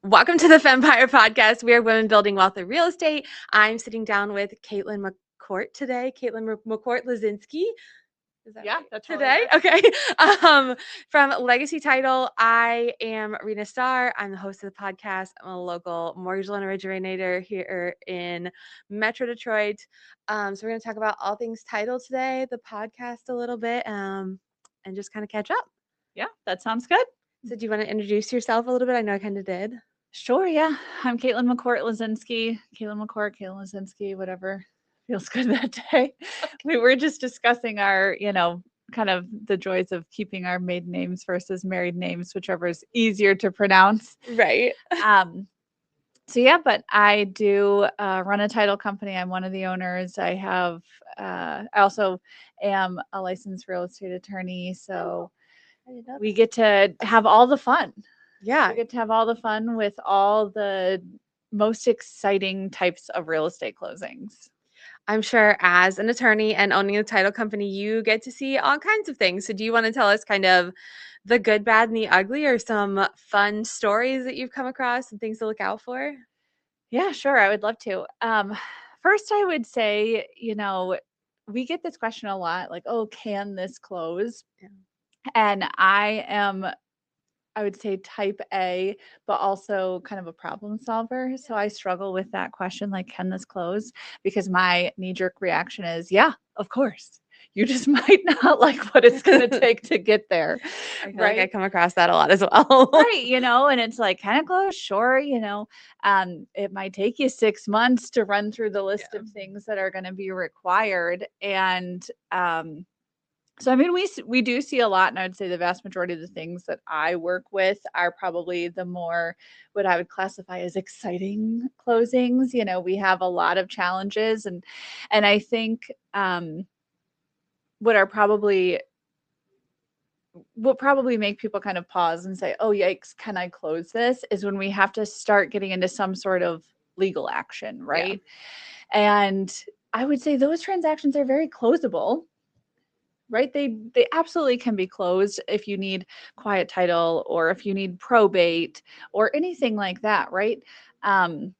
Welcome to the Fempire Podcast. We are women building wealth through real estate. I'm sitting down with Caitlin McCourt today. Caitlin McCourt Leszczynski. Is that right? That's today. Okay. From Legacy Title, I am Rena Starr. I'm the host of the podcast. I'm a local mortgage loan originator here in Metro Detroit. So we're going to talk about all things title today, the podcast a little bit, and just kind of catch up. Yeah, that sounds good. So do you want to introduce yourself a little bit? I know I kind of did. Sure, yeah. I'm Caitlin McCourt Leszczynski. Caitlin Leszczynski, whatever feels good that day. We were just discussing our, kind of the joys of keeping our maiden names versus married names, whichever is easier to pronounce. Right. So yeah, but I do run a title company. I'm one of the owners. I also am a licensed real estate attorney. So we get to have all the fun. Yeah. We get to have all the fun with all the most exciting types of real estate closings. I'm sure as an attorney and owning a title company, you get to see all kinds of things. So do you want to tell us kind of the good, bad, and the ugly, or some fun stories that you've come across and things to look out for? Yeah, sure. I would love to. First, I would say, we get this question a lot, like, oh, can this close? Yeah. And I would say type A, but also kind of a problem solver. So I struggle with that question, like, can this close? Because my knee-jerk reaction is, yeah, of course. You just might not like what it's going to take to get there. I feel like I come across that a lot as well. Right. And it's like, can it close? Sure. It might take you 6 months to run through the list of things that are going to be required. And, so, I mean, we do see a lot, and I would say the vast majority of the things that I work with are probably the more what I would classify as exciting closings. We have a lot of challenges, and I think what probably make people kind of pause and say, "Oh, yikes, can I close this?" is when we have to start getting into some sort of legal action, right? Yeah. And I would say those transactions are very closable. Right? They absolutely can be closed if you need quiet title or if you need probate or anything like that, right? The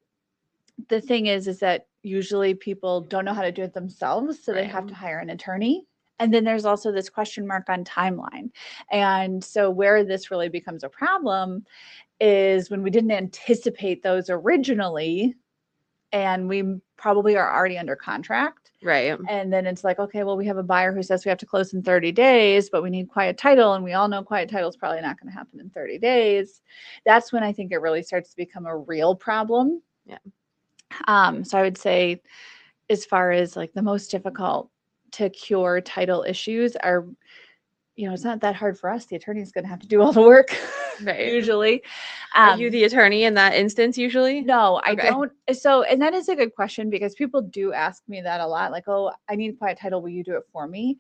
thing is that usually people don't know how to do it themselves, so they have to hire an attorney. And then there's also this question mark on timeline. And so where this really becomes a problem is when we didn't anticipate those originally, and we probably are already under contract. Right. And then it's like, okay, well, we have a buyer who says we have to close in 30 days, but we need quiet title. And we all know quiet title is probably not going to happen in 30 days. That's when I think it really starts to become a real problem. Yeah. So I would say, as far as like the most difficult to cure title issues are, it's not that hard for us. The attorney is going to have to do all the work. Right. Usually. Are you the attorney in that instance usually? No, I don't. So, and that is a good question because people do ask me that a lot. Like, oh, I need quiet title. Will you do it for me?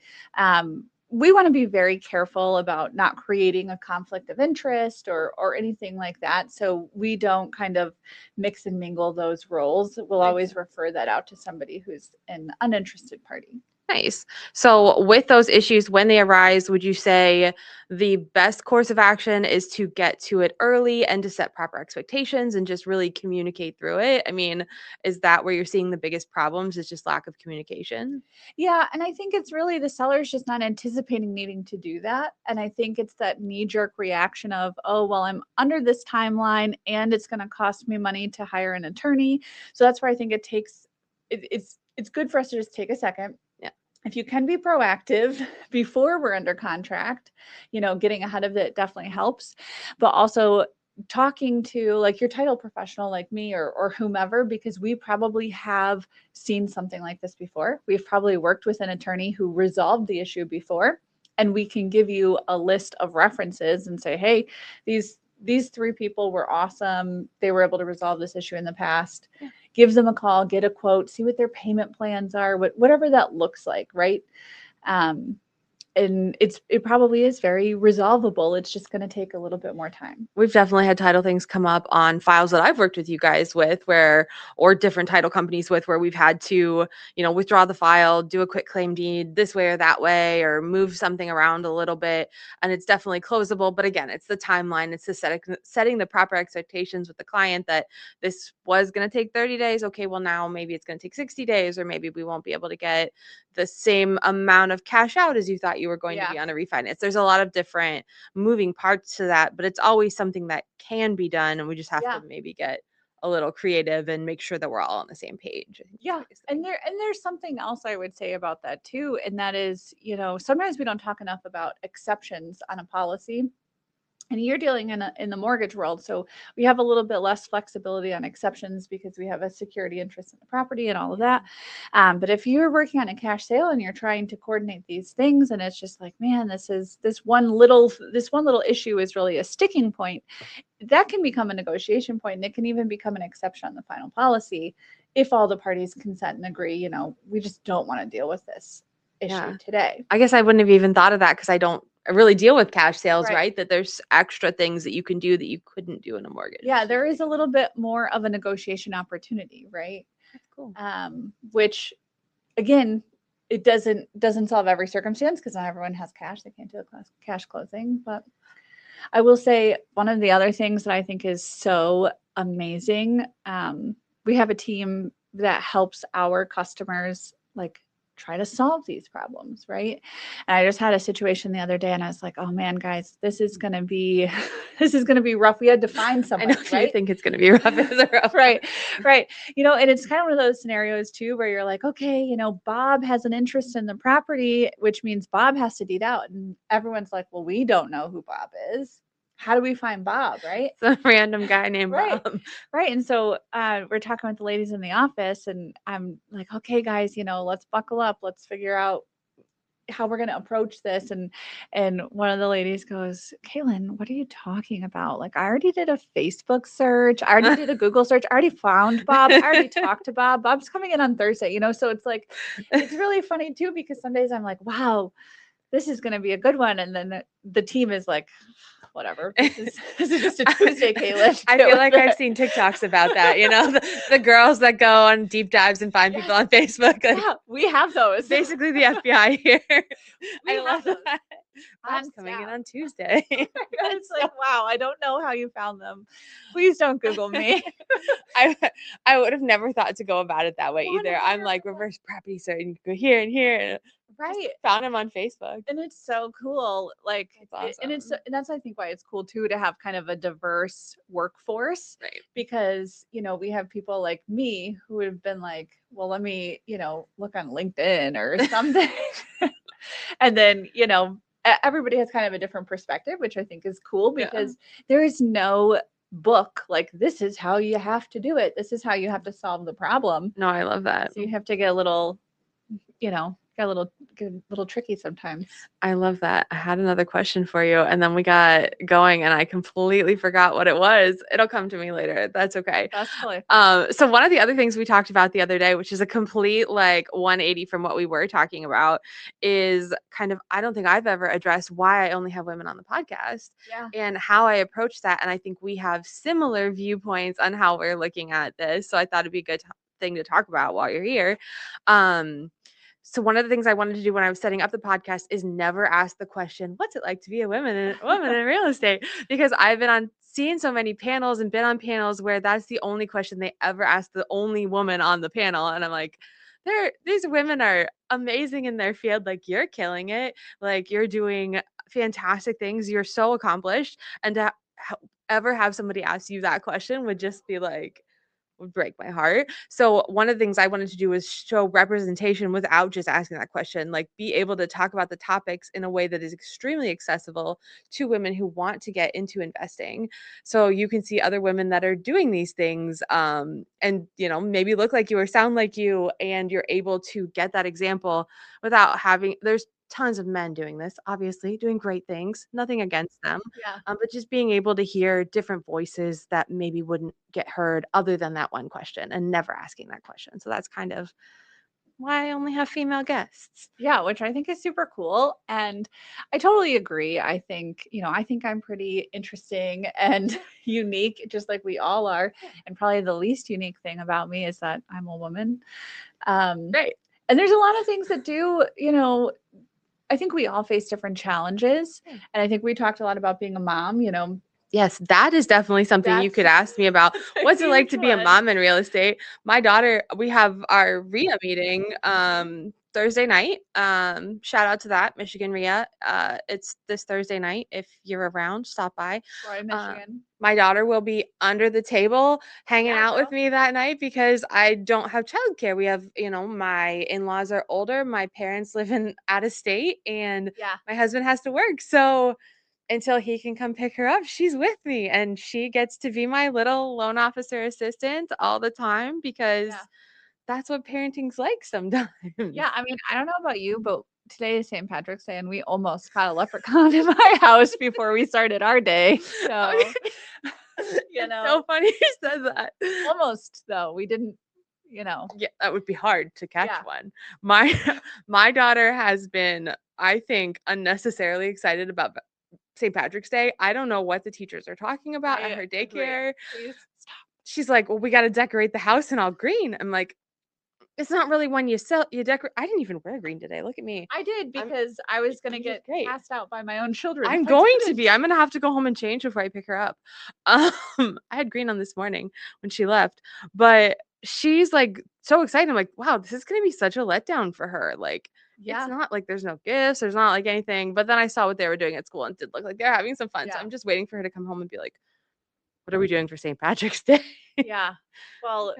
We want to be very careful about not creating a conflict of interest or anything like that. So we don't kind of mix and mingle those roles. We'll always refer that out to somebody who's an uninterested party. Nice. So with those issues, when they arise, would you say the best course of action is to get to it early and to set proper expectations and just really communicate through it? I mean, is that where you're seeing the biggest problems, is just lack of communication? Yeah. And I think it's really the seller's just not anticipating needing to do that. And I think it's that knee-jerk reaction of, oh, well, I'm under this timeline and it's going to cost me money to hire an attorney. So that's where I think it's good for us to just take a second. If you can be proactive before we're under contract, getting ahead of it definitely helps. But also talking to like your title professional like me or whomever, because we probably have seen something like this before. We've probably worked with an attorney who resolved the issue before, and we can give you a list of references and say, hey, these 3 people were awesome. They were able to resolve this issue in the past. Yeah. Give them a call, get a quote, see what their payment plans are, whatever that looks like, right? and it probably is very resolvable. It's just going to take a little bit more time. We've definitely had title things come up on files that I've worked with you guys with or different title companies with, where we've had to, withdraw the file, do a quick claim deed this way or that way, or move something around a little bit. And it's definitely closable. But again, it's the timeline. It's the setting the proper expectations with the client that this was going to take 30 days. Okay, well now maybe it's going to take 60 days, or maybe we won't be able to get the same amount of cash out as you thought you were going to be on a refinance. There's a lot of different moving parts to that, but it's always something that can be done, and we just have to maybe get a little creative and make sure that we're all on the same page. Yeah. And there's something else I would say about that too. And that is, sometimes we don't talk enough about exceptions on a policy. And you're dealing in the mortgage world, so we have a little bit less flexibility on exceptions because we have a security interest in the property and all of that. But if you're working on a cash sale and you're trying to coordinate these things, and it's just like, man, this one little issue is really a sticking point, that can become a negotiation point, and it can even become an exception on the final policy if all the parties consent and agree. We just don't want to deal with this issue today. I guess I wouldn't have even thought of that because I don't really deal with cash sales, right? That there's extra things that you can do that you couldn't do in a mortgage. Yeah, there is a little bit more of a negotiation opportunity, right? That's cool. Which, again, it doesn't solve every circumstance because not everyone has cash. They can't do a cash closing. But I will say one of the other things that I think is so amazing, we have a team that helps our customers try to solve these problems, right? And I just had a situation the other day, and I was like, "Oh man, guys, this is gonna be rough." We had to find someone. I know, right? You think it's gonna be rough. Right. And it's kind of one of those scenarios too, where you're like, okay, Bob has an interest in the property, which means Bob has to deed out, and everyone's like, well, we don't know who Bob is. How do we find Bob, right? Some random guy named Bob. Right. And so we're talking with the ladies in the office, and I'm like, okay, guys, let's buckle up. Let's figure out how we're going to approach this. And one of the ladies goes, Caitlin, what are you talking about? I already did a Facebook search. I already did a Google search. I already found Bob. I already talked to Bob. Bob's coming in on Thursday, so it's it's really funny too, because some days I'm like, wow, this is going to be a good one. And then the team is like, whatever. This is just a Tuesday, Caitlin. I feel like I've seen TikToks about that. The girls that go on deep dives and find people on Facebook. Yeah, we have those. Basically, the FBI here. I love that. Bob's coming in on Tuesday. It's like, wow, I don't know how you found them. Please don't Google me. I would have never thought to go about it that way either. I'm like reverse property search, and go here and here. Right. Found him on Facebook. And it's so cool. It's awesome. And that's, I think, why it's cool too, to have kind of a diverse workforce. Right. Because, we have people like me who have been like, well, let me, look on LinkedIn or something. And then, everybody has kind of a different perspective, which I think is cool, because there is no book this is how you have to do it. This is how you have to solve the problem. No, I love that. So you have to get a little, get a little tricky sometimes. I love that. I had another question for you, and then we got going, and I completely forgot what it was. It'll come to me later. That's okay. That's totally. So one of the other things we talked about the other day, which is a complete 180 from what we were talking about, is kind of, I don't think I've ever addressed why I only have women on the podcast and how I approach that. And I think we have similar viewpoints on how we're looking at this. So I thought it'd be a good thing to talk about while you're here. So one of the things I wanted to do when I was setting up the podcast is never ask the question, what's it like to be a woman in real estate? Because I've been seeing so many panels and been on panels where that's the only question they ever ask the only woman on the panel. And I'm like, these women are amazing in their field. You're killing it. You're doing fantastic things. You're so accomplished. And to ever have somebody ask you that question would just be would break my heart. So one of the things I wanted to do was show representation without just asking that question, be able to talk about the topics in a way that is extremely accessible to women who want to get into investing. So you can see other women that are doing these things, and maybe look like you or sound like you, and you're able to get that example without there's tons of men doing this, obviously doing great things, nothing against them. But just being able to hear different voices that maybe wouldn't get heard other than that one question, and never asking that question. So that's kind of why I only have female guests. Yeah, which I think is super cool. And I totally agree. I think, I think I'm pretty interesting and unique, just like we all are. And probably the least unique thing about me is that I'm a woman. Right. And there's a lot of things that do, I think we all face different challenges. And I think we talked a lot about being a mom, Yes, that is definitely something you could ask me about. What's it like to be a mom in real estate? My daughter, we have our RIA meeting Thursday night. Shout out to that, Michigan RIA. It's this Thursday night. If you're around, stop by. Roy, Michigan. My daughter will be under the table hanging out with me that night because I don't have childcare. We have, my in-laws are older. My parents live out of state, and my husband has to work. So until he can come pick her up, she's with me, and she gets to be my little loan officer assistant all the time because that's what parenting's like sometimes. Yeah, I mean, I don't know about you, but today is St. Patrick's Day, and we almost caught a leprechaun in my house before we started our day. So, it's so funny you said that. Almost, though. We didn't, Yeah, that would be hard to catch one. My daughter has been, I think, unnecessarily excited about St. Patrick's Day. I don't know what the teachers are talking about at her daycare. Please stop. She's like, well, we got to decorate the house in all green. I'm like, it's not really when you decorate. I didn't even wear green today. Look at me. I did because I was going to get passed out by my own children. I'm going to be. I'm going to have to go home and change before I pick her up. I had green on this morning when she left, but she's like so excited. I'm like, wow, this is going to be such a letdown for her. Like, it's not like there's no gifts. There's not like anything. But then I saw what they were doing at school and it did look like they're having some fun. So I'm just waiting for her to come home and be like, what are we doing for St. Patrick's Day? Yeah. Well,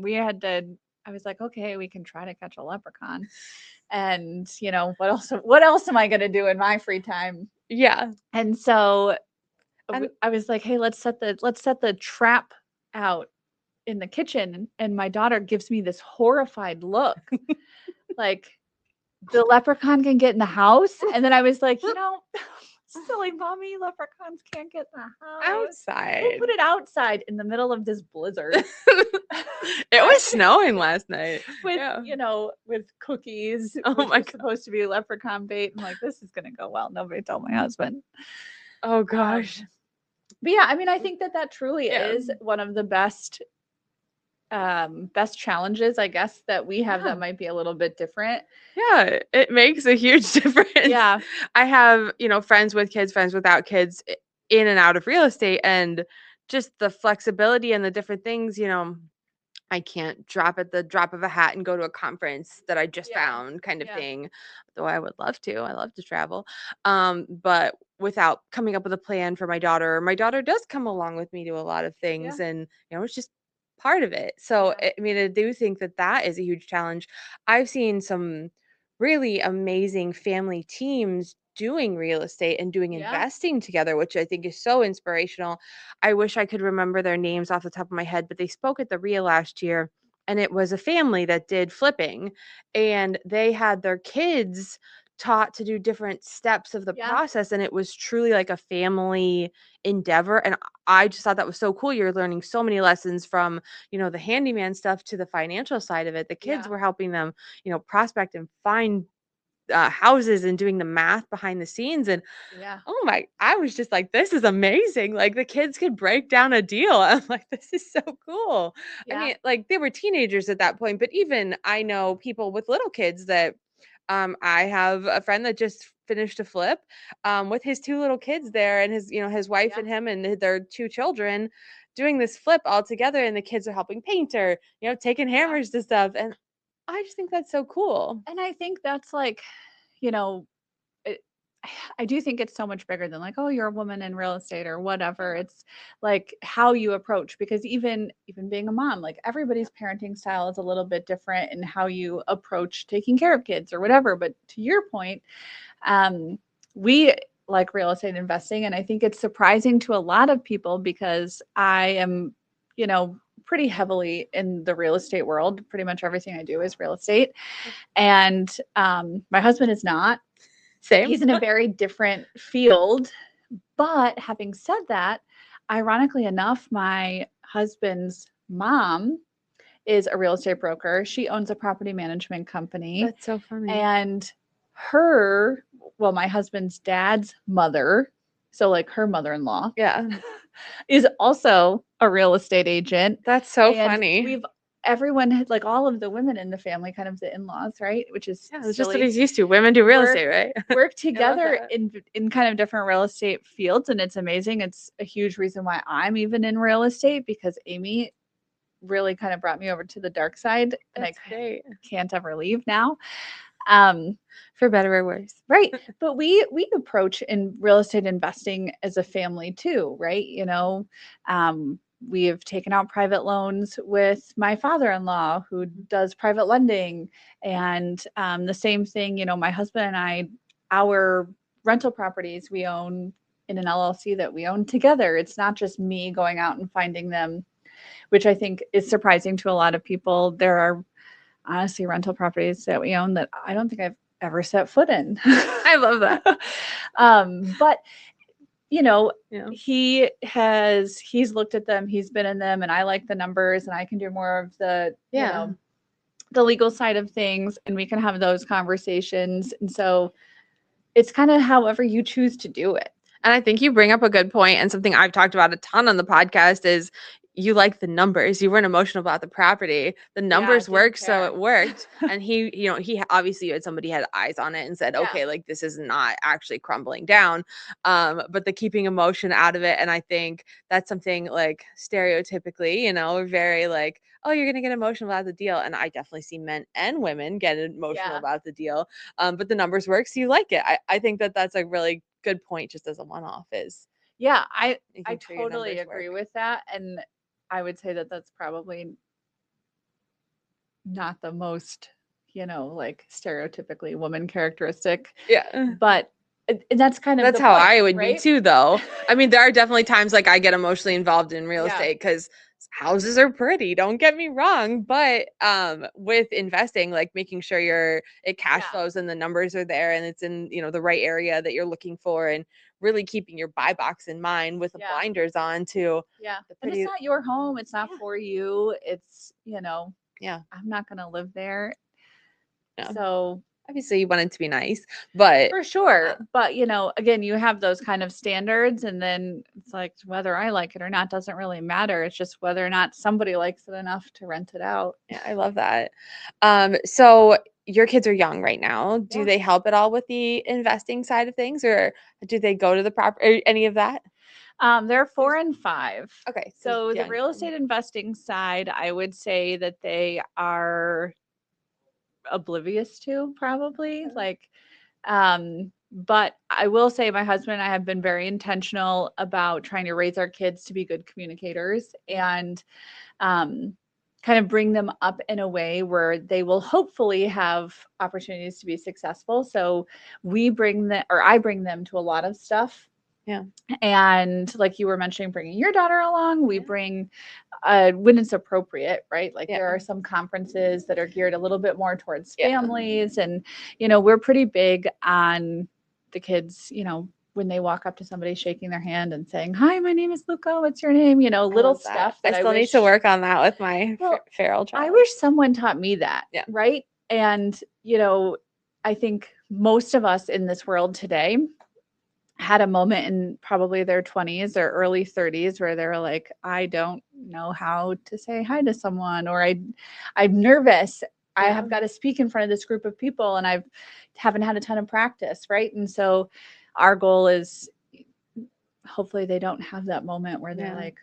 we had to, I was like, okay, we can try to catch a leprechaun. And, what else am I going to do in my free time? Yeah. And so I was like, hey, let's set the trap out in the kitchen. And my daughter gives me this horrified look. Like, the leprechaun can get in the house. And then I was like, silly mommy, leprechauns can't get in the house. Outside. We'll put it outside in the middle of this blizzard. It was snowing last night. With, with cookies. Oh my God. Supposed to be leprechaun bait. I'm like, this is going to go well. Nobody told my husband. Oh gosh. But yeah, I mean, I think that truly is one of the best challenges, I guess, that we have that might be a little bit different. Yeah, it makes a huge difference. Yeah. I have, friends with kids, friends without kids in and out of real estate, and just the flexibility and the different things, I can't drop at the drop of a hat and go to a conference that I just found kind of thing. Though I would love to. I love to travel. But without coming up with a plan for my daughter does come along with me to a lot of things, and it's just part of it. So I mean, I do think that is a huge challenge. I've seen some really amazing family teams doing real estate and doing investing together, which I think is so inspirational. I wish I could remember their names off the top of my head, but they spoke at the RIA last year, and it was a family that did flipping, and they had their kids taught to do different steps of the process, and it was truly like a family endeavor. And I just thought that was so cool. You're learning so many lessons from, the handyman stuff to the financial side of it. The kids were helping them, prospect and find houses and doing the math behind the scenes. And I was just like, this is amazing. Like, the kids could break down a deal. I'm like, this is so cool. I mean, like, they were teenagers at that point, but even I know people with little kids that I have a friend that just finished a flip with his two little kids there, and his wife and him and their two children doing this flip all together, and the kids are helping paint or, taking hammers to stuff. And I just think that's so cool. And I think that's like, I do think it's so much bigger than like, oh, you're a woman in real estate or whatever. It's like how you approach, because even being a mom, like everybody's parenting style is a little bit different in how you approach taking care of kids or whatever. But to your point, we like real estate investing. And I think it's surprising to a lot of people because I am, pretty heavily in the real estate world. Pretty much everything I do is real estate. And my husband is not. Same. He's in a very different field. But having said that, ironically enough, my husband's mom is a real estate broker. She owns a property management company. That's so funny. And my husband's dad's mother, so like her mother-in-law, Yeah. is also a real estate agent. That's so And funny. everyone had, like, all of the women in the family, kind of the in-laws, right? Which is It's just what silly. he's used to. Women do real estate, right? Work together that. in kind of different real estate fields, and it's amazing. It's a huge reason why I'm even in real estate, because Amy really kind of brought me over to the dark side, and That's great. can't ever leave now. For better or worse. Right. But we approach in real estate investing as a family too, right? We have taken out private loans with my father-in-law, who does private lending, and the same thing. My husband and I, our rental properties we own in an LLC that we own together. It's not just me going out and finding them, which I think is surprising to a lot of people. There are honestly rental properties that we own that I don't think I've ever set foot in. I love that. But he's looked at them, he's been in them, and I like the numbers, and I can do more of the the legal side of things, and we can have those conversations. And so it's kind of however you choose to do it. And I think you bring up a good point, and something I've talked about a ton on the podcast is you like the numbers. You weren't emotional about the property. The numbers worked, so it worked. And he obviously had somebody had eyes on it and said, okay, like this is not actually crumbling down. But the keeping emotion out of it. And I think that's something like stereotypically, we're very like, oh, you're gonna get emotional about the deal. And I definitely see men and women get emotional about the deal. But the numbers work, so you like it. I think that's a really good point, just as a one-off is. Yeah, I totally agree with that. And I would say that that's probably not the most, like stereotypically woman characteristic. Yeah. But that's kind of that's how I would be too, though. I mean, there are definitely times like I get emotionally involved in real estate because houses are pretty, don't get me wrong, but with investing, like making sure it cash flows and the numbers are there and it's in the right area that you're looking for, and really keeping your buy box in mind with the blinders on too. And it's not your home, it's not for you, it's I'm not gonna live there. So obviously you want it to be nice, but for sure. But again, you have those kind of standards, and then it's like whether I like it or not doesn't really matter. It's just whether or not somebody likes it enough to rent it out. Yeah, I love that. So your kids are young right now. Do they help at all with the investing side of things, or do they go to the property or any of that? They're 4 and 5. Okay. So the real estate investing side, I would say that they are oblivious to, probably. But I will say my husband and I have been very intentional about trying to raise our kids to be good communicators, and kind of bring them up in a way where they will hopefully have opportunities to be successful. So I bring them to a lot of stuff. Yeah. And like you were mentioning, bringing your daughter along, we bring when it's appropriate, right? Like there are some conferences that are geared a little bit more towards families, and we're pretty big on the kids, when they walk up to somebody, shaking their hand and saying, "Hi, my name is Luca. What's your name?" Little stuff that I still need to work on that with my feral child. I wish someone taught me that. Yeah. Right. And, I think most of us in this world today had a moment in probably their 20s or early 30s where they were like, I don't know how to say hi to someone, or I'm nervous. I have got to speak in front of this group of people, and I haven't had a ton of practice. Right. And so our goal is hopefully they don't have that moment where they're like,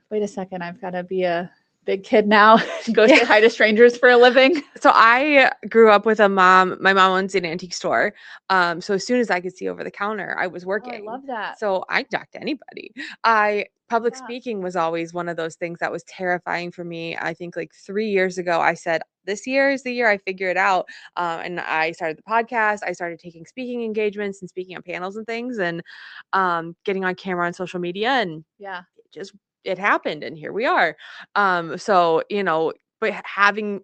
wait a second, I've got to be a big kid now, go say hi to strangers for a living. So I grew up with a mom. My mom owns an antique store. So as soon as I could see over the counter, I was working. I love that. So I talked to anybody. Public speaking was always one of those things that was terrifying for me. I think like 3 years ago, I said, this year is the year I figure it out. And I started the podcast. I started taking speaking engagements and speaking on panels and things, and getting on camera on social media. And it happened, and here we are. So, but having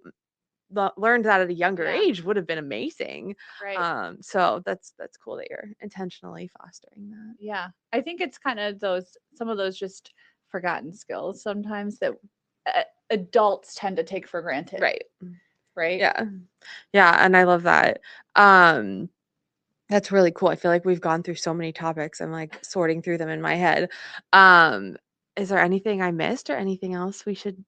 learned that at a younger age would have been amazing. Right. So that's cool that you're intentionally fostering that. Yeah. I think it's kind of some of those just forgotten skills sometimes that adults tend to take for granted. Right. Right. Yeah. Yeah. And I love that. That's really cool. I feel like we've gone through so many topics. I'm like sorting through them in my head. Is there anything I missed or anything else we should?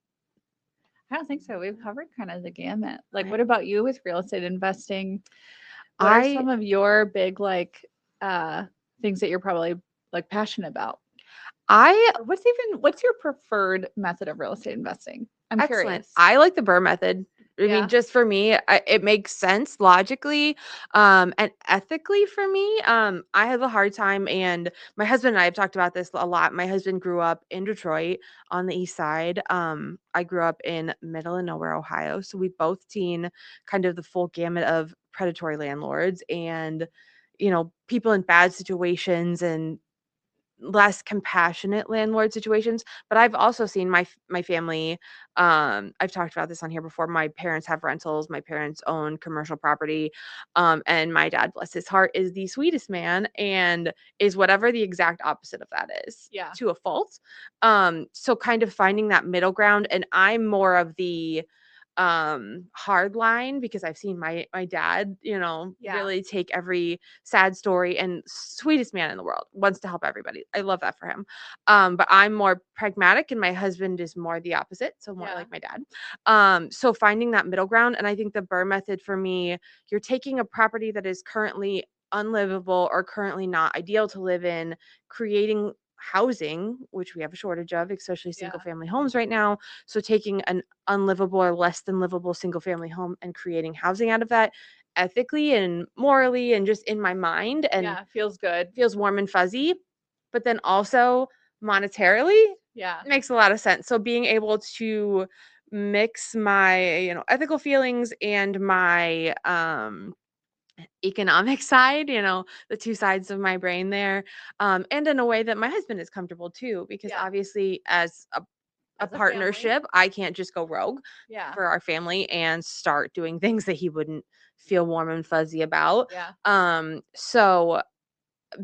I don't think so. We've covered kind of the gamut. Like, I what about you with real estate investing? What are some of your big like things that you're probably like passionate about? Or what's your preferred method of real estate investing? I'm excellent. curious. I like the Burr method. I Yeah. mean, just for me, it makes sense logically, and ethically for me. I have a hard time, and my husband and I have talked about this a lot. My husband grew up in Detroit on the east side. I grew up in middle of nowhere, Ohio. So we've both seen kind of the full gamut of predatory landlords and, people in bad situations and less compassionate landlord situations. But I've also seen my family, I've talked about this on here before. My parents have rentals, my parents own commercial property, and my dad, bless his heart, is the sweetest man and is whatever the exact opposite of that is. Yeah. To a fault. So kind of finding that middle ground, and I'm more of the hard line because I've seen my dad, really take every sad story, and sweetest man in the world, wants to help everybody. I love that for him. But I'm more pragmatic and my husband is more the opposite, so more like my dad. So finding that middle ground, and I think the Burr method for me, you're taking a property that is currently unlivable or currently not ideal to live in, creating housing, which we have a shortage of, especially single family homes right now. So taking an unlivable or less than livable single family home and creating housing out of that ethically and morally and just in my mind, and feels good, feels warm and fuzzy, but then also monetarily makes a lot of sense. So being able to mix my ethical feelings and my economic side, the two sides of my brain there, and in a way that my husband is comfortable too, because obviously as a partnership, I can't just go rogue for our family and start doing things that he wouldn't feel warm and fuzzy about. So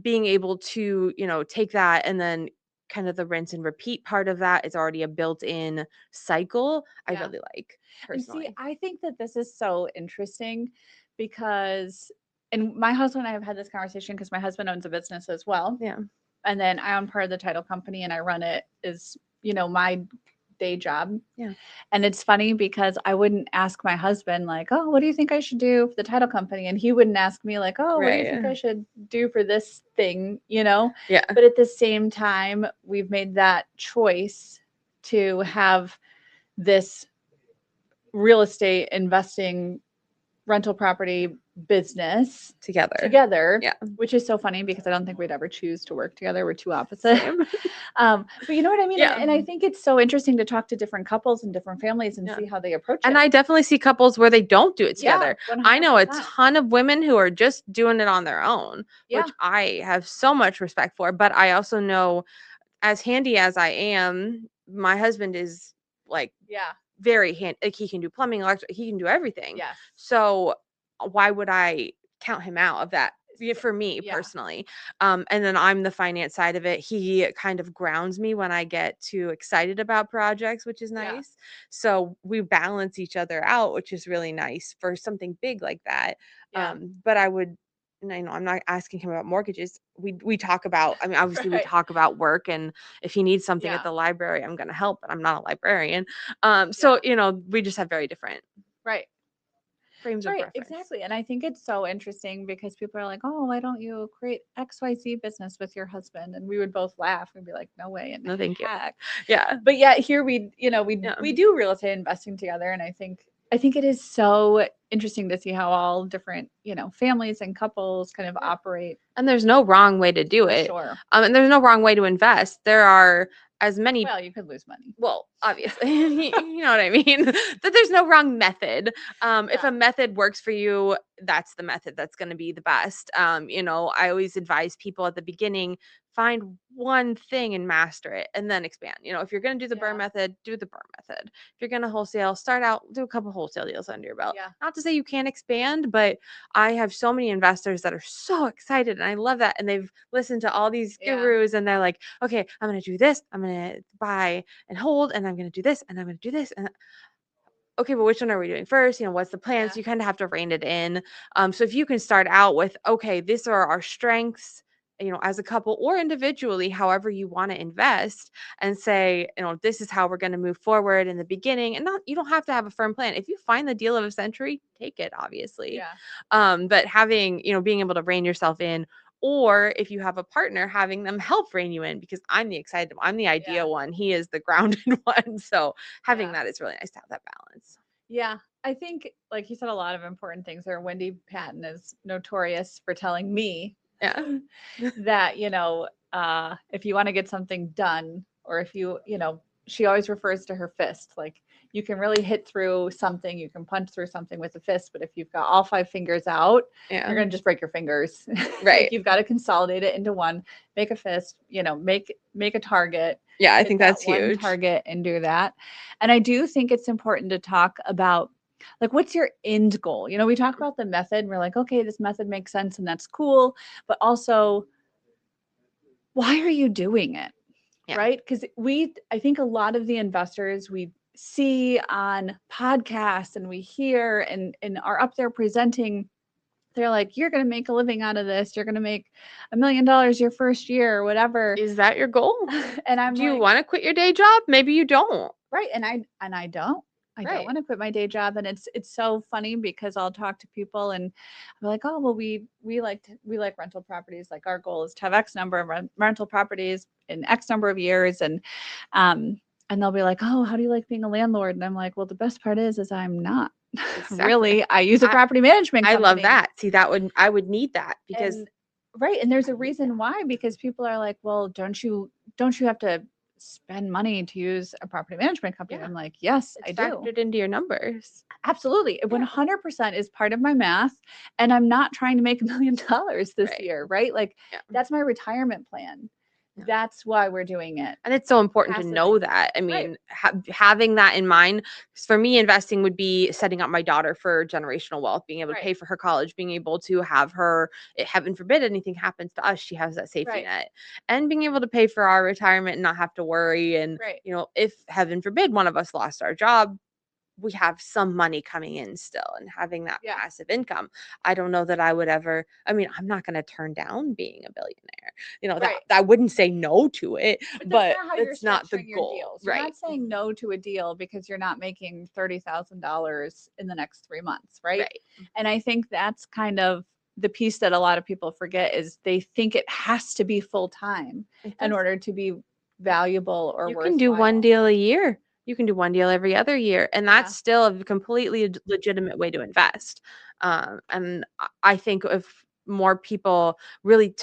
being able to, take that, and then kind of the rinse and repeat part of that is already a built-in cycle. I really like personally. And see, I think that this is so interesting because, and my husband and I have had this conversation because my husband owns a business as well. Yeah. And then I own part of the title company and I run it as, my day job. Yeah. And it's funny because I wouldn't ask my husband like, oh, what do you think I should do for the title company? And he wouldn't ask me like, oh, what do you think I should do for this thing? Yeah. But at the same time, we've made that choice to have this real estate investing rental property business together, which is so funny because I don't think we'd ever choose to work together. We're too opposite. But you know what I mean? And I think it's so interesting to talk to different couples and different families and see how they approach it. And I definitely see couples where they don't do it together. I know a ton of women who are just doing it on their own, which I have so much respect for. But I also know, as handy as I am, my husband is like very handy. Like he can do plumbing, electric, he can do everything. So why would I count him out of that? For me personally. And then I'm the finance side of it. He kind of grounds me when I get too excited about projects, which is nice. So we balance each other out, which is really nice for something big like that. But I would, and I know I'm not asking him about mortgages. We talk about, I mean, obviously we talk about work, and if he needs something at the library, I'm going to help, but I'm not a librarian. So, we just have very different frames of reference. Exactly. And I think it's so interesting because people are like, oh, why don't you create XYZ business with your husband? And we would both laugh and be like, no way. And no, thank you. Yeah. But yet here we do real estate investing together. And I think it is so interesting to see how all different, families and couples kind of operate. And there's no wrong way to do it. Sure. And there's no wrong way to invest. There are as many. Well, you could lose money. Well, obviously, you know what I mean? That there's no wrong method. If a method works for you, that's the method that's going to be the best. I always advise people at the beginning, find one thing and master it and then expand. If you're going to do the burn method, do the burn method. If you're going to wholesale, start out, do a couple wholesale deals under your belt. Not to say you can't expand, but I have so many investors that are so excited and I love that. And they've listened to all these gurus and they're like, okay, I'm going to do this. I'm going to buy and hold, and I'm going to do this, and I'm going to do this. And okay, but which one are we doing first? What's the plan? So you kind of have to rein it in. So if you can start out with, okay, these are our strengths, as a couple or individually, however you want to invest, and say, this is how we're going to move forward in the beginning. And you don't have to have a firm plan. If you find the deal of a century, take it, obviously. But having, being able to rein yourself in, or if you have a partner, having them help rein you in, because I'm the idea one. He is the grounded one. So having that is really nice to have that balance. Yeah. I think, like you said, a lot of important things there. Wendy Patton is notorious for telling me that, if you want to get something done, or if she always refers to her fist. Like, you can really hit through something, you can punch through something with a fist, but if you've got all 5 fingers out, you're going to just break your fingers. Right. Like, you've got to consolidate it into one, make a fist, make a target. Yeah, I think that's huge. One target and do that. And I do think it's important to talk about, like, what's your end goal? We talk about the method and we're like, okay, this method makes sense and that's cool, but also, why are you doing it? Right? Because I think a lot of the investors we see on podcasts and we hear and are up there presenting, they're like, you're going to make a living out of this. You're going to make $1 million your first year or whatever. Is that your goal? And do you want to quit your day job? Maybe you don't. Right. And I don't. I don't want to quit my day job. And it's so funny because I'll talk to people and I'm like, oh, well, we like rental properties. Like, our goal is to have X number of rental properties in X number of years. And they'll be like, oh, how do you like being a landlord? And I'm like, well, the best part is I'm not. Exactly. Really. I use a property management company. I love that. See, I would need that because. And there's a reason why, because people are like, well, don't you have to spend money to use a property management company? I'm like, yes, I do. Factored into your numbers. Absolutely. 100% is part of my math. And I'm not trying to make $1 million this year, right? Like, that's my retirement plan. That's why we're doing it. And it's so important to know that. I mean, having that in mind, for me, investing would be setting up my daughter for generational wealth, being able to pay for her college, being able to have her, heaven forbid anything happens to us, she has that safety net, and being able to pay for our retirement and not have to worry. And, if heaven forbid one of us lost our job, we have some money coming in still, and having that passive income. I don't know that I would ever, I'm not going to turn down being a billionaire. That I wouldn't say no to it, but it's not the goal. Deals. You're not saying no to a deal because you're not making $30,000 in the next 3 months. Right. And I think that's kind of the piece that a lot of people forget, is they think it has to be full time in order to be valuable or worthwhile. You can do one deal a year. You can do one deal every other year. And that's still a completely legitimate way to invest. And I think if more people really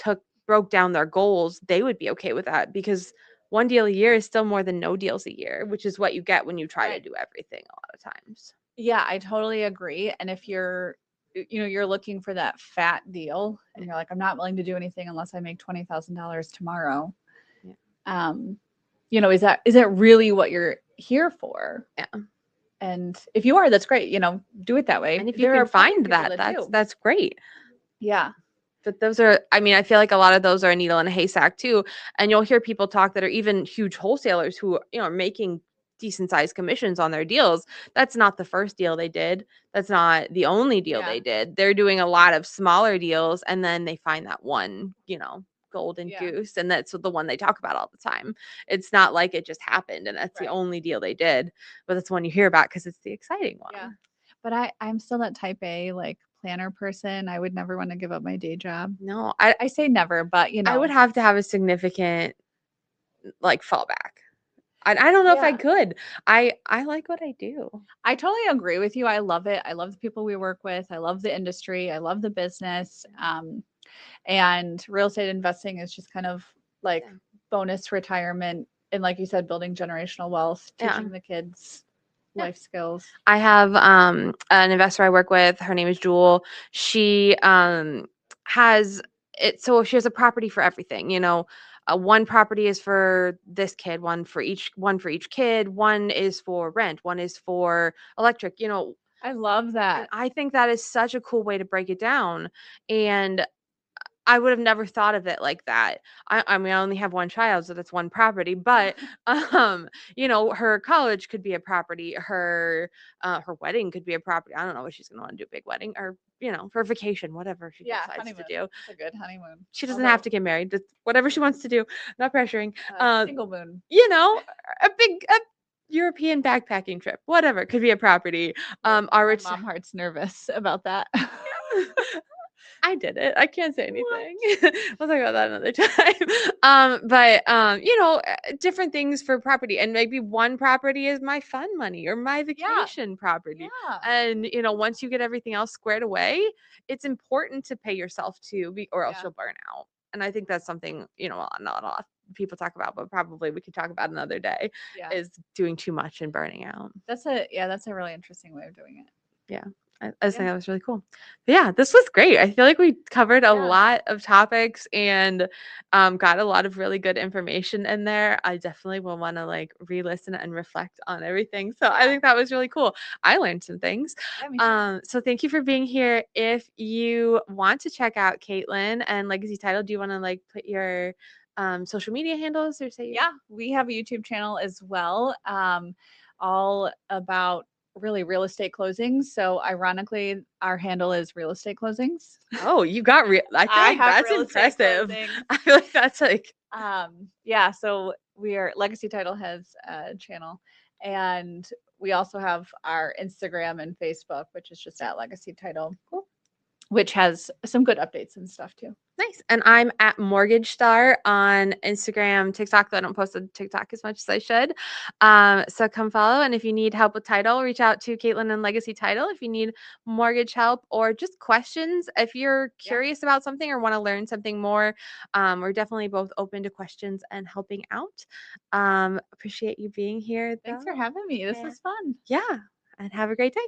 broke down their goals, they would be okay with that, because one deal a year is still more than no deals a year, which is what you get when you try to do everything a lot of times. Yeah, I totally agree. And if you're looking for that fat deal and you're like, I'm not willing to do anything unless I make $20,000 tomorrow. Is that really what you're here for? And if you are, that's great. Do it that way. And if you can find that's great. Yeah. But those are, I feel like a lot of those are a needle in a haystack too. And you'll hear people talk that are even huge wholesalers who, are making decent sized commissions on their deals. That's not the first deal they did. That's not the only deal they did. They're doing a lot of smaller deals, and then they find that one, golden goose, and that's the one they talk about all the time. It's not like it just happened and that's the only deal they did, but that's one you hear about because it's the exciting one. But I'm still that type A, like, planner person. I would never want to give up my day job. No, I say never, but I would have to have a significant fallback. I don't know if I could. I like what I do. I totally agree with you. I love it. I love the people we work with. I love the industry. I love the business. And real estate investing is just kind of like bonus retirement. And like you said, building generational wealth, teaching the kids life skills. I have an investor I work with. Her name is Jewel. She has it. So she has a property for everything, one property is for this kid, one for each kid, one is for rent, one is for electric, I love and that. I think that is such a cool way to break it down. And I would have never thought of it like that. I mean, I only have one child, so that's one property. But her college could be a property. Her wedding could be a property. I don't know what she's gonna want to do, big wedding, or for vacation, whatever she Yeah, decides to honeymoon. do. It's a good honeymoon. She doesn't have to get married. That's whatever she wants to do. Not pressuring. Single moon. A big European backpacking trip, whatever, could be a property. My Our mom heart's nervous about that. I did it. I can't say anything. We'll talk about that another time. But different things for property, and maybe one property is my fun money or my vacation property. Yeah. And once you get everything else squared away, it's important to pay yourself too, or else you'll burn out. And I think that's something not a lot of people talk about, but probably we could talk about another day. Yeah. Is doing too much and burning out. That's a really interesting way of doing it. Yeah. I just think that was really cool. But yeah, this was great. I feel like we covered a lot of topics and got a lot of really good information in there. I definitely will want to re-listen and reflect on everything. So I think that was really cool. I learned some things. Yeah, me too. So thank you for being here. If you want to check out Caitlin and Legacy Title, do you want to put your social media handles or say? Yeah, we have a YouTube channel as well, all about really real estate closings. So ironically, our handle is real estate closings. Oh, you got real. I feel like that's impressive. I feel like that's yeah. So Legacy Title has a channel, and we also have our Instagram and Facebook, which is just at Legacy Title. Cool. Which has some good updates and stuff too. Nice. And I'm at Mortgage Starr on Instagram, TikTok, though I don't post on TikTok as much as I should. So come follow. And if you need help with title, reach out to Caitlin and Legacy Title. If you need mortgage help or just questions, if you're curious about something or want to learn something more, we're definitely both open to questions and helping out. Appreciate you being here. Thanks for having me. This was fun. Yeah. And have a great day.